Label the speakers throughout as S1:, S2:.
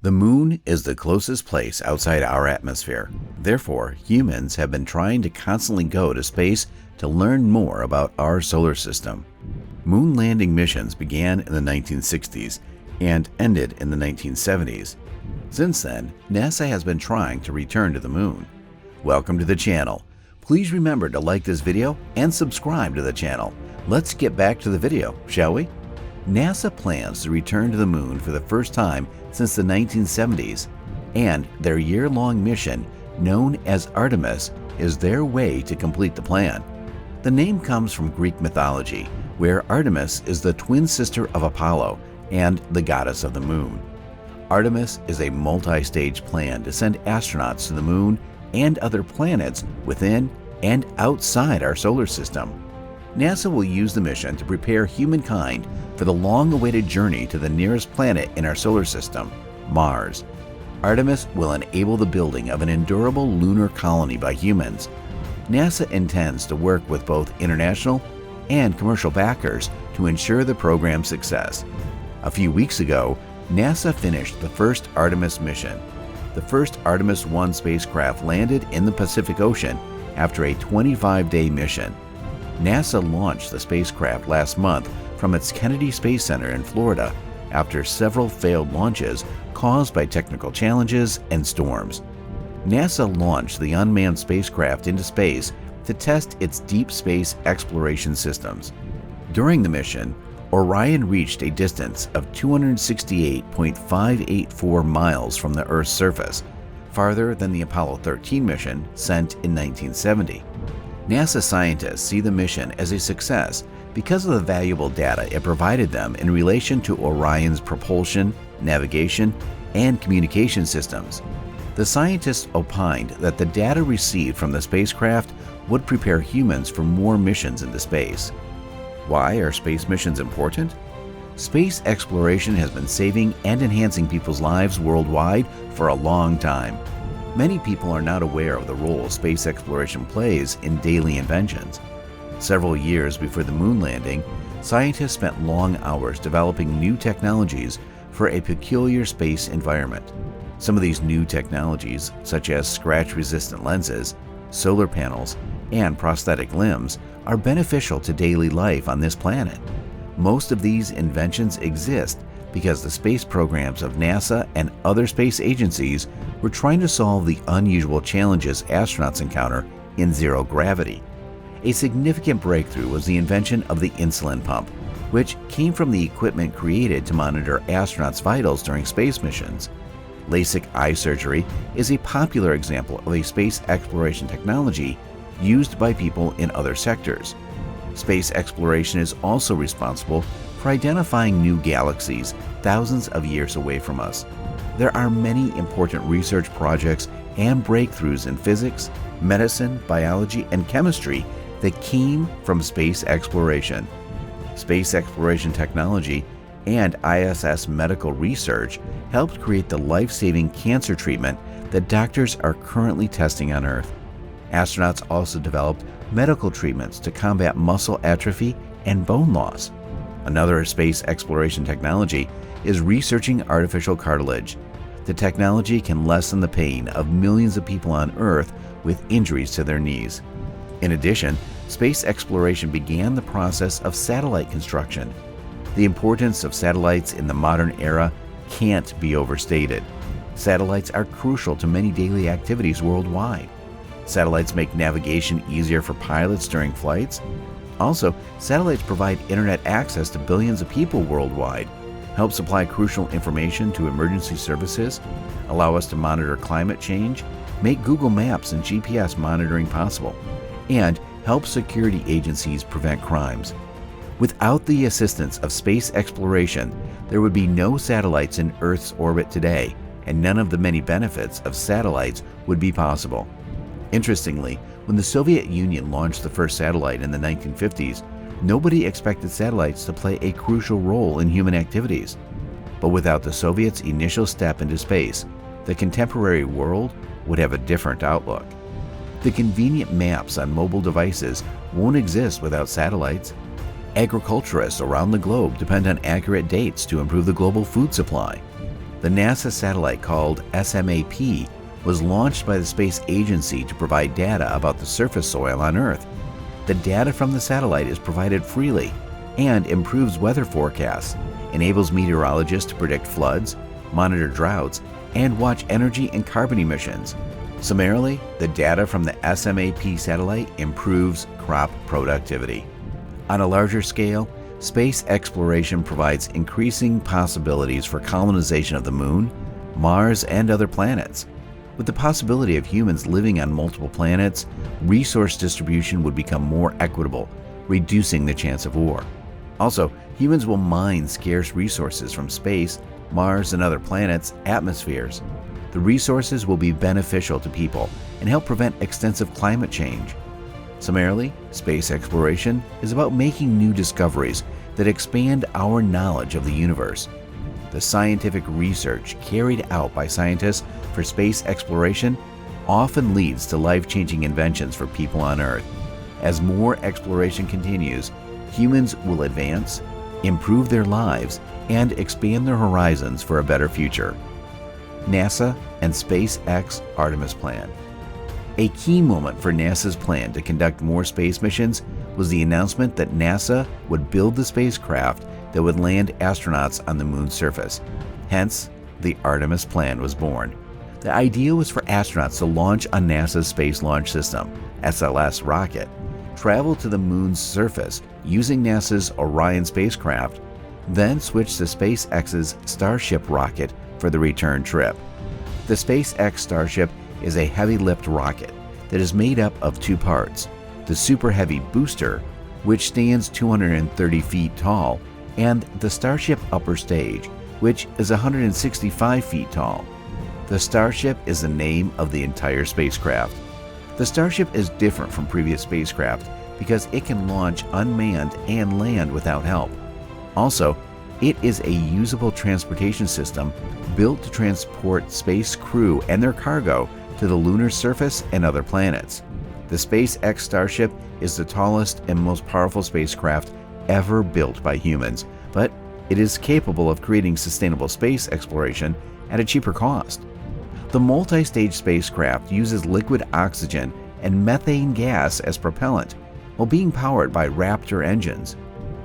S1: The Moon is the closest place outside our atmosphere. Therefore, humans have been trying to constantly go to space to learn more about our solar system. Moon landing missions began in the 1960s and ended in the 1970s. Since then, NASA has been trying to return to the Moon. Welcome to the channel. Please remember to like this video and subscribe to the channel. Let's get back to the video, shall we? NASA plans to return to the Moon for the first time since the 1970s, and their year-long mission, known as Artemis, is their way to complete the plan. The name comes from Greek mythology, where Artemis is the twin sister of Apollo and the goddess of the Moon. Artemis is a multi-stage plan to send astronauts to the Moon and other planets within and outside our solar system. NASA will use the mission to prepare humankind for the long-awaited journey to the nearest planet in our solar system, Mars. Artemis will enable the building of an endurable lunar colony by humans. NASA intends to work with both international and commercial backers to ensure the program's success. A few weeks ago, NASA finished the first Artemis mission. The first Artemis 1 spacecraft landed in the Pacific Ocean after a 25-day mission. NASA launched the spacecraft last month from its Kennedy Space Center in Florida after several failed launches caused by technical challenges and storms. NASA launched the unmanned spacecraft into space to test its deep space exploration systems. During the mission, Orion reached a distance of 268.584 miles from the Earth's surface, farther than the Apollo 13 mission sent in 1970. NASA scientists see the mission as a success because of the valuable data it provided them in relation to Orion's propulsion, navigation, and communication systems. The scientists opined that the data received from the spacecraft would prepare humans for more missions into space. Why are space missions important? Space exploration has been saving and enhancing people's lives worldwide for a long time. Many people are not aware of the role space exploration plays in daily inventions. Several years before the moon landing, scientists spent long hours developing new technologies for a peculiar space environment. Some of these new technologies, such as scratch-resistant lenses, solar panels, and prosthetic limbs, are beneficial to daily life on this planet. Most of these inventions exist because the space programs of NASA and other space agencies were trying to solve the unusual challenges astronauts encounter in zero gravity. A significant breakthrough was the invention of the insulin pump, which came from the equipment created to monitor astronauts' vitals during space missions. LASIK eye surgery is a popular example of a space exploration technology used by people in other sectors. Space exploration is also responsible for identifying new galaxies thousands of years away from us. There are many important research projects and breakthroughs in physics, medicine, biology, and chemistry that came from space exploration. Space exploration technology and ISS medical research helped create the life-saving cancer treatment that doctors are currently testing on Earth. Astronauts also developed medical treatments to combat muscle atrophy and bone loss. Another space exploration technology is researching artificial cartilage. The technology can lessen the pain of millions of people on Earth with injuries to their knees. In addition, space exploration began the process of satellite construction. The importance of satellites in the modern era can't be overstated. Satellites are crucial to many daily activities worldwide. Satellites make navigation easier for pilots during flights. Also, satellites provide internet access to billions of people worldwide, help supply crucial information to emergency services, allow us to monitor climate change, make Google Maps and GPS monitoring possible, and help security agencies prevent crimes. Without the assistance of space exploration, there would be no satellites in Earth's orbit today, and none of the many benefits of satellites would be possible. Interestingly, when the Soviet Union launched the first satellite in the 1950s, nobody expected satellites to play a crucial role in human activities. But without the Soviets' initial step into space, the contemporary world would have a different outlook. The convenient maps on mobile devices won't exist without satellites. Agriculturists around the globe depend on accurate dates to improve the global food supply. The NASA satellite called SMAP was launched by the space agency to provide data about the surface soil on Earth. The data from the satellite is provided freely and improves weather forecasts, enables meteorologists to predict floods, monitor droughts, and watch energy and carbon emissions. Summarily, the data from the SMAP satellite improves crop productivity. On a larger scale, space exploration provides increasing possibilities for colonization of the Moon, Mars, and other planets. With the possibility of humans living on multiple planets, resource distribution would become more equitable, reducing the chance of war. Also, humans will mine scarce resources from space, Mars, and other planets' atmospheres. The resources will be beneficial to people and help prevent extensive climate change. Summarily, space exploration is about making new discoveries that expand our knowledge of the universe. The scientific research carried out by scientists for space exploration often leads to life-changing inventions for people on Earth. As more exploration continues, humans will advance, improve their lives, and expand their horizons for a better future. NASA and SpaceX Artemis plan. A key moment for NASA's plan to conduct more space missions was the announcement that NASA would build the spacecraft that would land astronauts on the Moon's surface. Hence, the Artemis plan was born. The idea was for astronauts to launch on NASA's Space Launch System, SLS rocket, travel to the Moon's surface using NASA's Orion spacecraft, then switch to SpaceX's Starship rocket for the return trip. The SpaceX Starship is a heavy-lift rocket that is made up of two parts: the Super Heavy booster, which stands 230 feet tall, and the Starship upper stage, which is 165 feet tall. The Starship is the name of the entire spacecraft. The Starship is different from previous spacecraft because it can launch unmanned and land without help. Also, it is a usable transportation system built to transport space crew and their cargo to the lunar surface and other planets. The SpaceX Starship is the tallest and most powerful spacecraft ever built by humans, but it is capable of creating sustainable space exploration at a cheaper cost. The multi-stage spacecraft uses liquid oxygen and methane gas as propellant while being powered by Raptor engines.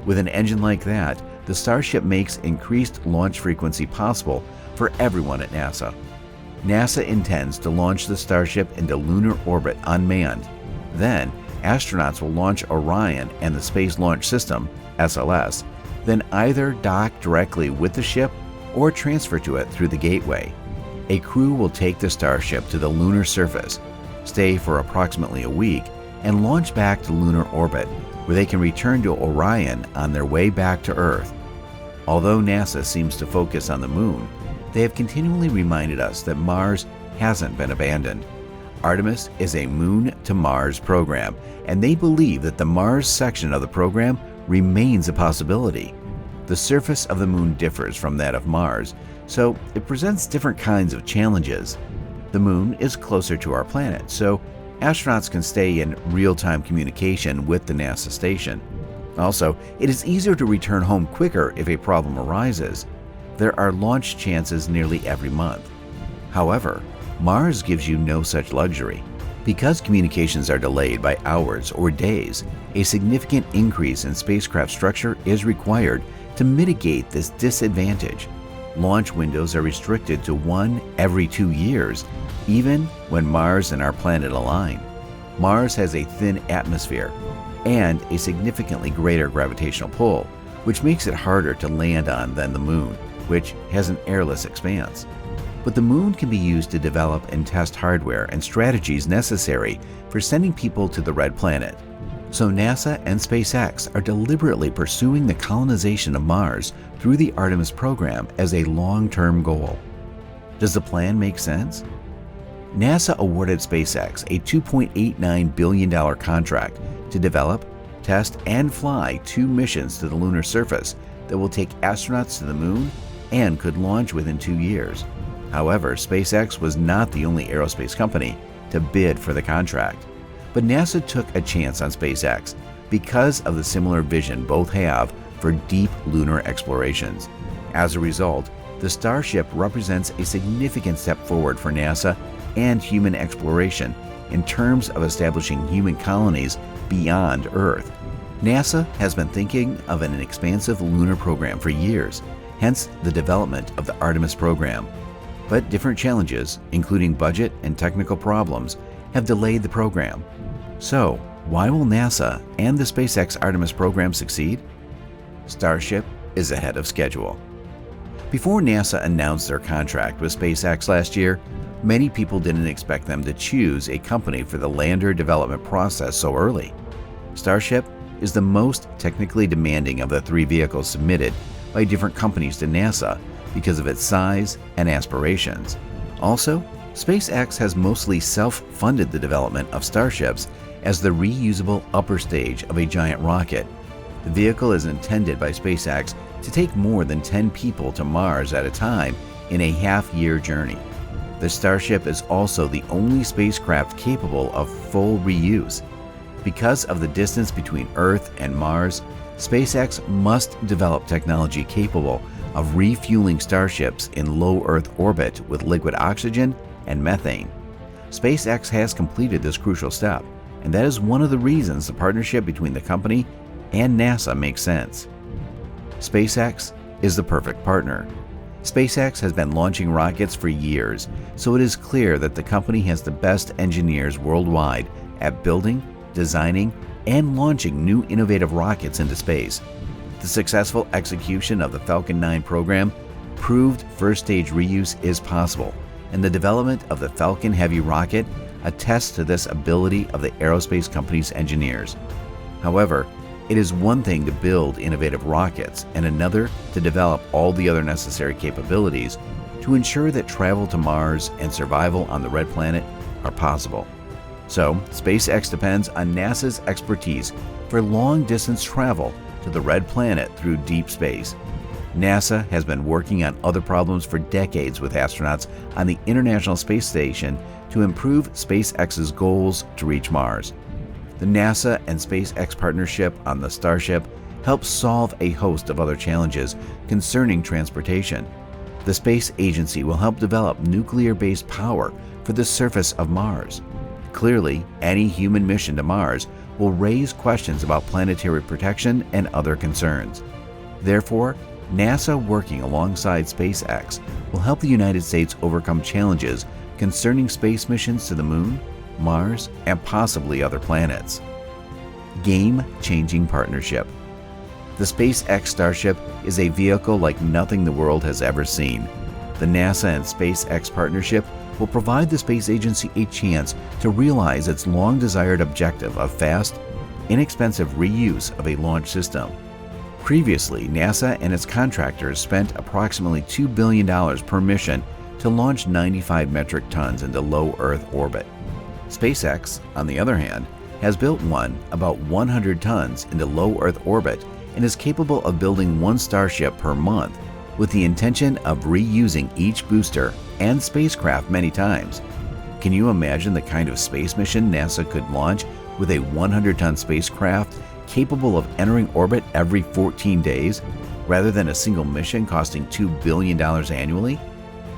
S1: With an engine like that, the Starship makes increased launch frequency possible for everyone at NASA. NASA intends to launch the Starship into lunar orbit unmanned. Then, astronauts will launch Orion and the Space Launch System, SLS, then either dock directly with the ship or transfer to it through the gateway. A crew will take the Starship to the lunar surface, stay for approximately a week, and launch back to lunar orbit, where they can return to Orion on their way back to Earth. Although NASA seems to focus on the Moon, they have continually reminded us that Mars hasn't been abandoned. Artemis is a Moon to Mars program, and they believe that the Mars section of the program remains a possibility. The surface of the Moon differs from that of Mars, so it presents different kinds of challenges. The Moon is closer to our planet, so astronauts can stay in real-time communication with the NASA station. Also, it is easier to return home quicker if a problem arises. There are launch chances nearly every month. However, Mars gives you no such luxury. Because communications are delayed by hours or days, a significant increase in spacecraft structure is required to mitigate this disadvantage. Launch windows are restricted to one every 2 years, even when Mars and our planet align. Mars has a thin atmosphere and a significantly greater gravitational pull, which makes it harder to land on than the Moon, which has an airless expanse. But the Moon can be used to develop and test hardware and strategies necessary for sending people to the Red Planet. So NASA and SpaceX are deliberately pursuing the colonization of Mars through the Artemis program as a long-term goal. Does the plan make sense? NASA awarded SpaceX a $2.89 billion contract to develop, test, and fly 2 missions to the lunar surface that will take astronauts to the Moon and could launch within 2 years. However, SpaceX was not the only aerospace company to bid for the contract. But NASA took a chance on SpaceX because of the similar vision both have for deep lunar explorations. As a result, The Starship represents a significant step forward for NASA and human exploration in terms of establishing human colonies beyond Earth. NASA has been thinking of an expansive lunar program for years, hence the development of the Artemis program. But different challenges, including budget and technical problems, have delayed the program. So, why will NASA and the SpaceX Artemis program succeed? Starship is ahead of schedule. Before NASA announced their contract with SpaceX last year, many people didn't expect them to choose a company for the lander development process so early. Starship is the most technically demanding of the three vehicles submitted by different companies to NASA because of its size and aspirations. Also, SpaceX has mostly self-funded the development of Starships as the reusable upper stage of a giant rocket. The vehicle is intended by SpaceX to take more than 10 people to Mars at a time in a half-year journey. The Starship is also the only spacecraft capable of full reuse. Because of the distance between Earth and Mars, SpaceX must develop technology capable of refueling Starships in low Earth orbit with liquid oxygen and methane. SpaceX has completed this crucial step, and that is one of the reasons the partnership between the company and NASA makes sense. SpaceX is the perfect partner. SpaceX has been launching rockets for years, so it is clear that the company has the best engineers worldwide at building, designing, and launching new innovative rockets into space. The successful execution of the Falcon 9 program proved first-stage reuse is possible, and the development of the Falcon Heavy rocket attests to this ability of the aerospace company's engineers. However, it is one thing to build innovative rockets and another to develop all the other necessary capabilities to ensure that travel to Mars and survival on the Red Planet are possible. So, SpaceX depends on NASA's expertise for long-distance travel to the Red Planet through deep space. NASA has been working on other problems for decades with astronauts on the International Space Station to improve SpaceX's goals to reach Mars. The NASA and SpaceX partnership on the Starship helps solve a host of other challenges concerning transportation. The space agency will help develop nuclear-based power for the surface of Mars. Clearly, any human mission to Mars will raise questions about planetary protection and other concerns. Therefore, NASA working alongside SpaceX will help the United States overcome challenges concerning space missions to the Moon, Mars, and possibly other planets. Game-changing partnership. The SpaceX Starship is a vehicle like nothing the world has ever seen. The NASA and SpaceX partnership will provide the space agency a chance to realize its long-desired objective of fast, inexpensive reuse of a launch system. Previously, NASA and its contractors spent approximately $2 billion per mission to launch 95 metric tons into low Earth orbit. SpaceX, on the other hand, has built one about 100 tons into low Earth orbit and is capable of building one Starship per month with the intention of reusing each booster and spacecraft many times. Can you imagine the kind of space mission NASA could launch with a 100-ton spacecraft capable of entering orbit every 14 days rather than a single mission costing $2 billion annually?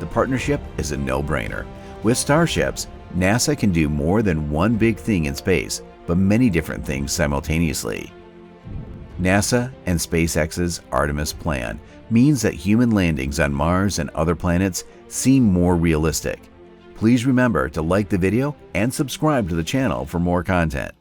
S1: The partnership is a no-brainer. With Starships, NASA can do more than one big thing in space, but many different things simultaneously. NASA and SpaceX's Artemis plan means that human landings on Mars and other planets seem more realistic. Please remember to like the video and subscribe to the channel for more content.